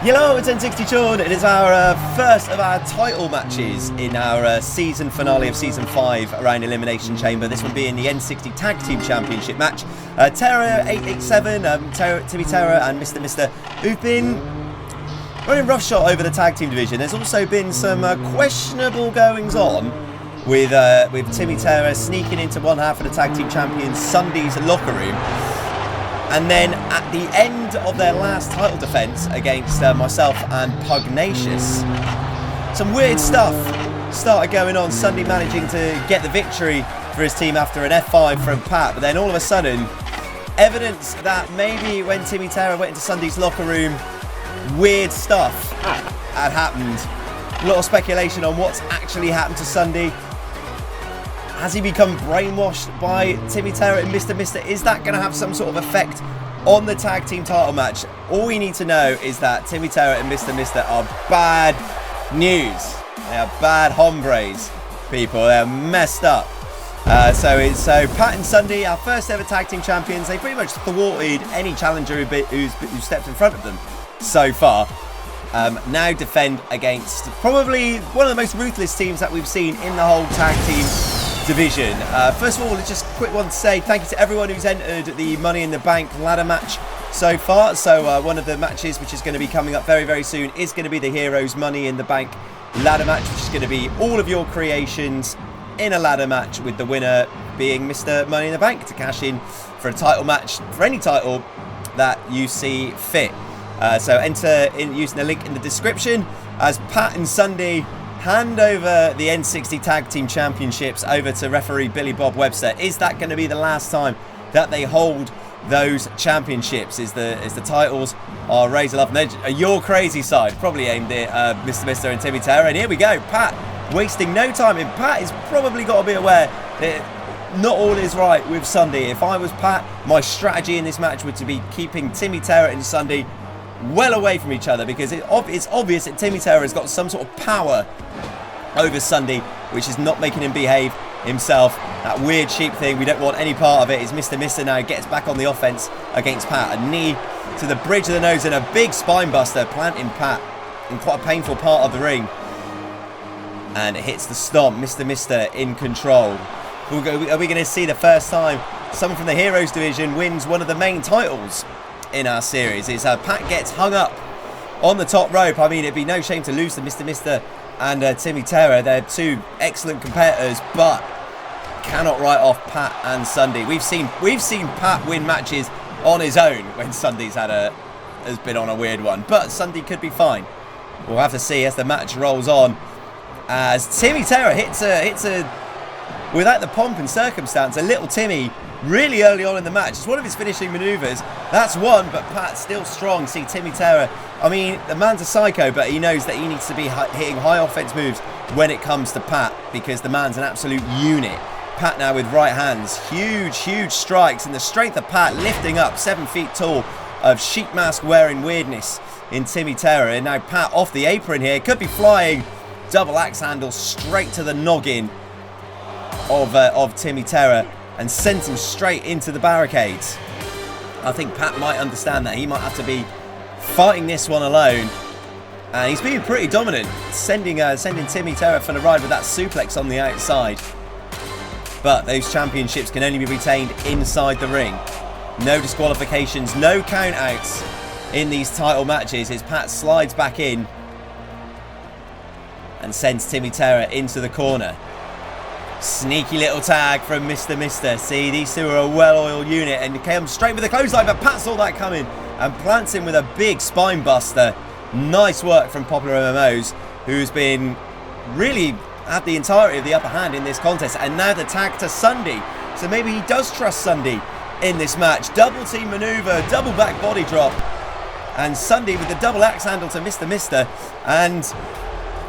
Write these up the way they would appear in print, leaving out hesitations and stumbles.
Hello, it's N60 Tag. It is our first of our title matches in our season finale of Season 5 around Elimination Chamber. This one being the N60 Tag Team Championship match. Terror887, Timmy Terror and Mr. who've been running roughshod over the tag team division. There's also been some questionable goings on with Timmy Terror sneaking into one half of the tag team champion Sundee's locker room. And then at the end of their last title defence against myself and Pugnacious, some weird stuff started going on. Sundee managing to get the victory for his team after an F5 from Pat, but then all of a sudden, evidence that maybe when Timmy Terror went into Sundee's locker room, weird stuff had happened. A lot of speculation on what's actually happened to Sundee. Has he become brainwashed by Timmy Terror and Mr. Is that going to have some sort of effect on the tag team title match? All we need to know is that Timmy Terror and Mr. are bad news. They are bad hombres, people. They're messed up. So Pat and Sundee, our first ever tag team champions, they pretty much thwarted any challenger who's stepped in front of them so far. Now defend against probably one of the most ruthless teams that we've seen in the whole tag team division. First of all, just a quick one to say thank you to everyone who's entered the Money in the Bank ladder match so far. So one of the matches which is going to be coming up very, very soon is going to be the Heroes Money in the Bank ladder match, which is going to be all of your creations in a ladder match, with the winner being Mr. Money in the Bank to cash in for a title match for any title that you see fit. So enter in using the link in the description as Pat and Sundee hand over the N60 Tag Team Championships over to referee Billy Bob Webster. Is that going to be the last time that they hold those championships? Is the titles are raised aloft? And your crazy side probably aimed at Mr. and Timmy Terror. And here we go, Pat wasting no time. And Pat has probably got to be aware that not all is right with Sundee. If I was Pat, my strategy in this match would to be keeping Timmy Terror and Sundee well away from each other, because it's obvious that Timmy Terror has got some sort of power over Sundee, which is not making him behave himself. That weird sheep thing, we don't want any part of it. Is Mr. now gets back on the offense against Pat. A knee to the bridge of the nose and a big spine buster planting Pat in quite a painful part of the ring. And it hits the stomp. Mr. in control. Are we going to see the first time someone from the Heroes division wins one of the main titles in our series? Is Pat gets hung up on the top rope. I mean, it'd be no shame to lose to Mr. and Timmy Terror. They're two excellent competitors, but cannot write off Pat and Sundee. We've seen Pat win matches on his own when Sundee's has been on a weird one, but Sundee could be fine. We'll have to see as the match rolls on. As Timmy Terror hits a without the pomp and circumstance, a little Timmy really early on in the match. It's one of his finishing manoeuvres. That's one, but Pat's still strong. See Timmy Terror. I mean, the man's a psycho, but he knows that he needs to be hitting high offense moves when it comes to Pat, because the man's an absolute unit. Pat now with right hands. Huge strikes, and the strength of Pat lifting up 7 feet tall of sheep mask wearing weirdness in Timmy Terror. And now Pat off the apron here. Could be flying. Double axe handle straight to the noggin of Timmy Terror and sends him straight into the barricades. I think Pat might understand that. He might have to be fighting this one alone. And he's being pretty dominant, sending Timmy Terror for the ride with that suplex on the outside. But those championships can only be retained inside the ring. No disqualifications, no countouts in these title matches as Pat slides back in and sends Timmy Terror into the corner. Sneaky little tag from Mr. See, these two are a well-oiled unit, and he comes straight with a clothesline, but Pat saw that coming and plants him with a big spine buster. Nice work from PopularMMOs, who's been really had the entirety of the upper hand in this contest. And now the tag to Sundee. So maybe he does trust Sundee in this match. Double team maneuver, double back body drop. And Sundee with the double axe handle to Mr. And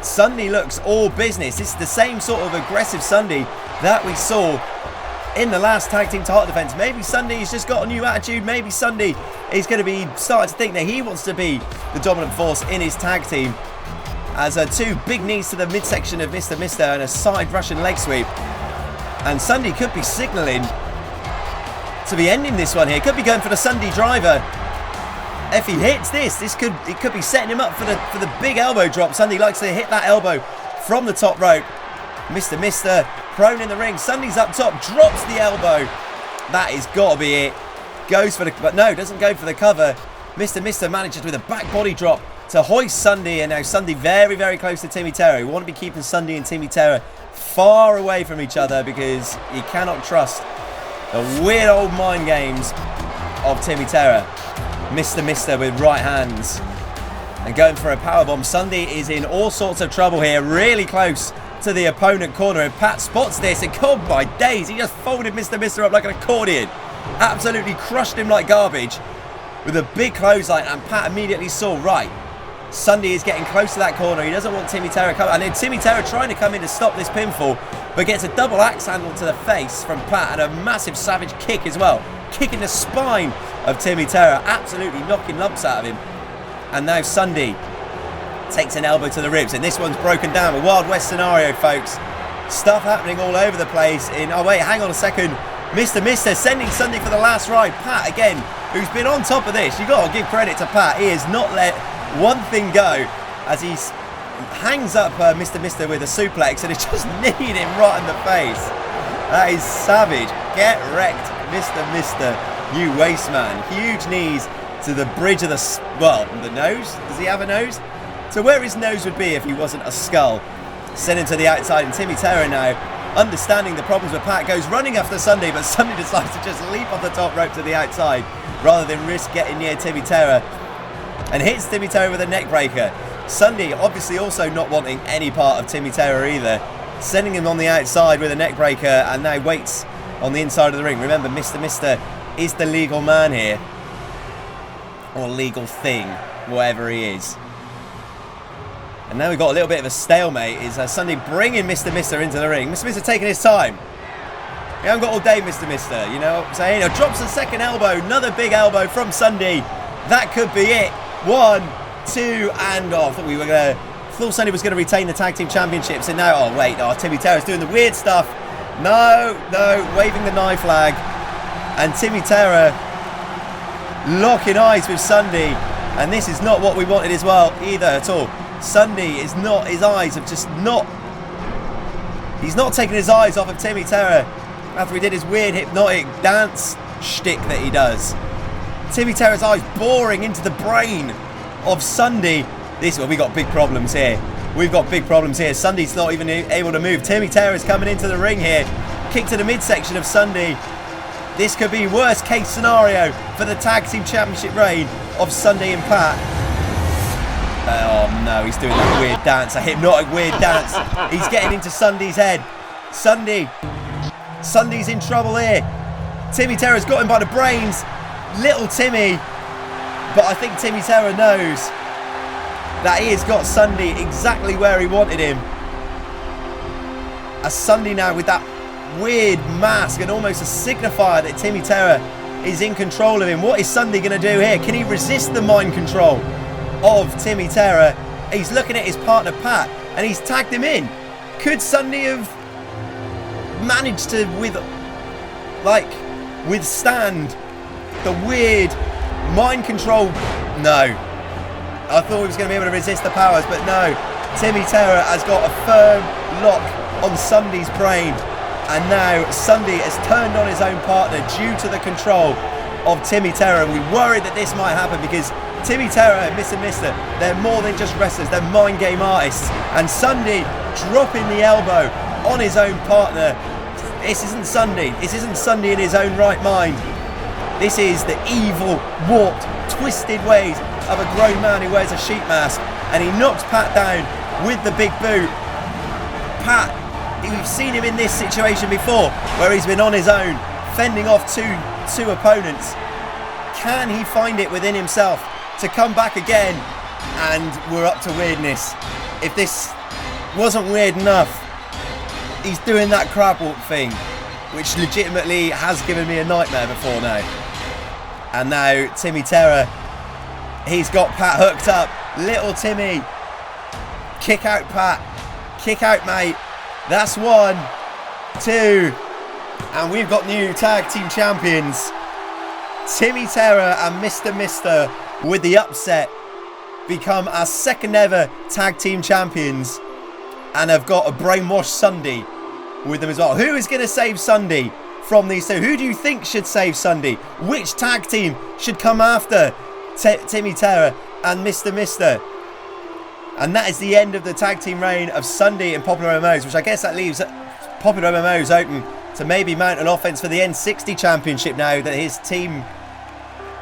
Sundee looks all business. This is the same sort of aggressive Sundee that we saw in the last tag team title defense. Maybe Sundee's just got a new attitude. Maybe Sundee is going to be starting to think that he wants to be the dominant force in his tag team. As two big knees to the midsection of Mr. and a side Russian leg sweep. And Sundee could be signalling to be ending this one here. Could be going for the Sundee driver. If he hits this could be setting him up for the big elbow drop. Sundee likes to hit that elbow from the top rope. Mr. prone in the ring. Sundee's up top, drops the elbow. That is got to be it. Goes for the, but no, doesn't go for the cover. Mr. manages with a back body drop to hoist Sundee, and now Sundee very, very close to Timmy Terror. We want to be keeping Sundee and Timmy Terror far away from each other because you cannot trust the weird old mind games of Timmy Terror. Mr. with right hands and going for a powerbomb. Sundee is in all sorts of trouble here, really close to the opponent corner, and Pat spots this, and God my days, he just folded Mr. up like an accordion. Absolutely crushed him like garbage with a big clothesline, and Pat immediately saw, right, Sundee is getting close to that corner. He doesn't want Timmy Terror coming, and then Timmy Terror trying to come in to stop this pinfall, but gets a double axe handle to the face from Pat and a massive savage kick as well, kicking the spine of Timmy Terror, absolutely knocking lumps out of him. And now Sundee takes an elbow to the ribs, and this one's broken down. A Wild West scenario, folks. Stuff happening all over the place. Oh wait, hang on a second. Mr. sending Sundee for the last ride. Pat again, who's been on top of this. You've got to give credit to Pat. He has not let one thing go as he hangs up Mr. with a suplex, and it's just kneeing him right in the face. That is savage. Get wrecked, Mr. You waste man. Huge knees to the bridge of the nose. Does he have a nose? So where his nose would be if he wasn't a skull. Sent him to the outside, and Timmy Terror now, understanding the problems with Pat, goes running after Sundee, but Sundee decides to just leap off the top rope to the outside rather than risk getting near Timmy Terror, and hits Timmy Terror with a neck breaker. Sundee obviously also not wanting any part of Timmy Terror either, sending him on the outside with a neck breaker, and now waits on the inside of the ring. Remember, Mr. is the legal man here, or legal thing, whatever he is. And now we've got a little bit of a stalemate. Is Sundee bringing Mr. into the ring. Mr. taking his time. We haven't got all day, Mr. You know what I'm saying? Drops the second elbow. Another big elbow from Sundee. That could be it. 1, 2, and off. Thought Sundee was going to retain the Tag Team Championships. And now, oh wait, Timmy Terror's doing the weird stuff. No, waving the knife flag. And Timmy Terror locking eyes with Sundee. And this is not what we wanted as well, either at all. Sundee is not, his eyes have just not, he's not taking his eyes off of Timmy Terror after he did his weird hypnotic dance shtick that he does. Timmy Terror's eyes boring into the brain of Sundee. We got big problems here. We've got big problems here. Sundee's not even able to move. Timmy Terror is coming into the ring here. Kick to the midsection of Sundee. This could be worst case scenario for the Tag Team Championship reign of Sundee and Pat. Oh no, he's doing that weird dance, a hypnotic weird dance. He's getting into Sundee's head. Sundee's in trouble here. Timmy Terror's got him by the brains. Little Timmy. But I think Timmy Terror knows that he has got Sundee exactly where he wanted him. As Sundee now with that weird mask and almost a signifier that Timmy Terror is in control of him. What is Sundee going to do here? Can he resist the mind control of Timmy Terror? He's looking at his partner Pat, and he's tagged him in. Could Sundee have managed to withstand the weird mind control? No. I thought he was going to be able to resist the powers, but no. Timmy Terror has got a firm lock on Sundee's brain, and now Sundee has turned on his own partner due to the control of Timmy Terror. We worried that this might happen because Timmy Terror and Mr. They're more than just wrestlers, they're mind game artists. And Sundee dropping the elbow on his own partner. This isn't Sundee. This isn't Sundee in his own right mind. This is the evil, warped, twisted ways of a grown man who wears a sheep mask. And he knocks Pat down with the big boot. Pat, we've seen him in this situation before, where he's been on his own, fending off two opponents. Can he find it within himself to come back again? And we're up to weirdness. If this wasn't weird enough, he's doing that crab walk thing, which legitimately has given me a nightmare before now. And now Timmy Terror, he's got Pat hooked up. Little Timmy, kick out Pat, kick out mate. That's 1, 2, and we've got new Tag Team Champions. Timmy Terror and Mr. with the upset, become our second ever tag team champions and have got a brainwashed Sundee with them as well. Who is going to save Sundee from these two? Who do you think should save Sundee? Which tag team should come after Timmy Terror and Mr. And that is the end of the tag team reign of Sundee and PopularMMOs, which I guess that leaves PopularMMOs open to maybe mount an offense for the N60 Championship now that his team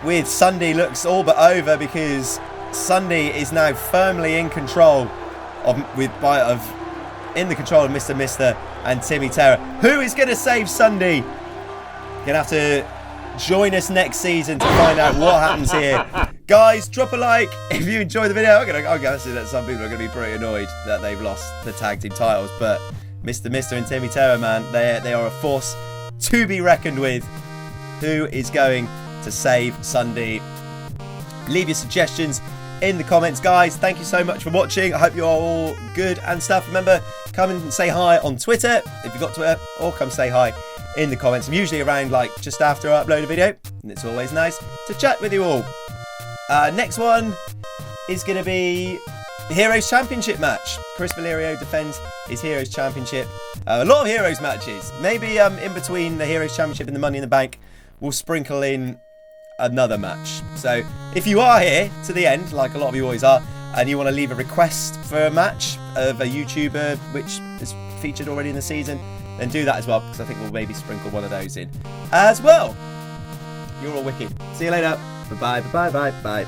with Sundee looks all but over, because Sundee is now firmly in control of Mr. and Timmy Terror. Who is going to save Sundee? You're going to have to join us next season to find out what happens here. Guys, drop a like if you enjoyed the video. I'm guessing that some people are going to be pretty annoyed that they've lost the tag team titles, but Mr. and Timmy Terror, man, they are a force to be reckoned with. Who is going to save Sundee? Leave your suggestions in the comments, guys. Thank you so much for watching. I hope you're all good and stuff. Remember, come and say hi on Twitter if you've got Twitter, or come say hi in the comments. I'm usually around like just after I upload a video, and it's always nice to chat with you all. Next one is going to be the Heroes Championship match. Chris Valerio defends his Heroes Championship. A lot of Heroes matches. Maybe in between the Heroes Championship and the Money in the Bank, we'll sprinkle in another match. So if you are here to the end, like a lot of you always are, and you want to leave a request for a match of a YouTuber which is featured already in the season, then do that as well, because I think we'll maybe sprinkle one of those in as well. You're all wicked. See you later. Bye bye.